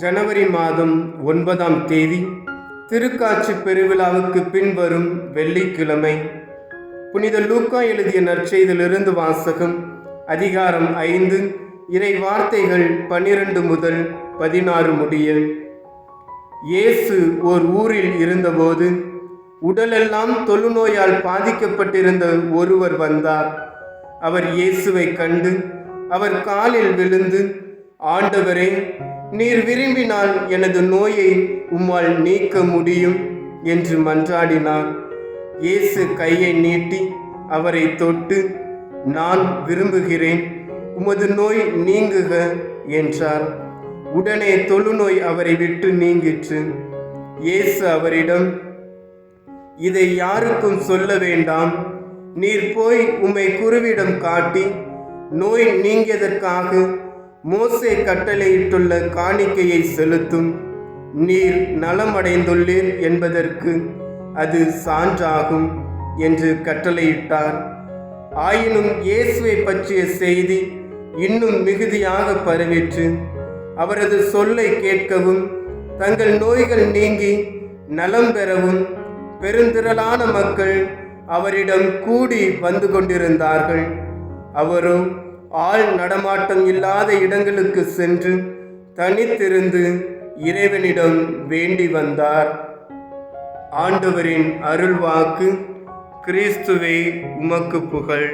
ஜனவரி மாதம் 9ஆம் தேதி திருக்காட்சி பெருவிழாவுக்கு பின்வரும் வெள்ளிக்கிழமை. புனித லூக்கா எழுதிய நற்செய்தியிலிருந்து வாசகம். அதிகாரம் 5, இறை வார்த்தைகள் 12 முதல் 16 முடிய. இயேசு ஓர் ஊரில் இருந்தபோது உடலெல்லாம் தொழுநோயால் பாதிக்கப்பட்டிருந்த ஒருவர் வந்தார். அவர் இயேசுவை கண்டு அவர் காலில் விழுந்து, ஆண்டவரே, நீர் விரும்பினால் எனது நோயை உம்மால் நீக்க முடியும் என்று மன்றாடினார். இயேசு கையை நீட்டி அவரை தொட்டு, நான் விரும்புகிறேன், உமது நோய் நீங்குக என்றார். உடனே தொழுநோய் அவரை விட்டு நீங்கிற்று. இயேசு அவரிடம், இதை யாருக்கும் சொல்ல வேண்டாம். நீர் போய் உம்மை குருவிடம் காட்டி நோய் நீங்கியதற்காக மோசே கட்டளையிட்டுள்ள காணிக்கையை செலுத்தும். நீர் நலமடைந்துள்ளீர் என்பதற்கு அது சான்றாகும் என்று கட்டளையிட்டார். ஆயினும் இயேசுவை பற்றிய செய்தி இன்னும் மிகுதியாக பரவிற்று. அவரது சொல்லை கேட்கவும் தங்கள் நோய்கள் நீங்கி நலம் பெறவும் பெருந்திரளான மக்கள் அவரிடம் கூடி வந்து கொண்டிருந்தார்கள். அவரோ ஆள் நடமாட்டம் இல்லாத இடங்களுக்கு சென்று தனித்திருந்து இறைவனிடம் வேண்டி வந்தார். ஆண்டவரின் அருள்வாக்கு. கிறிஸ்துவே உமக்கு புகழ்.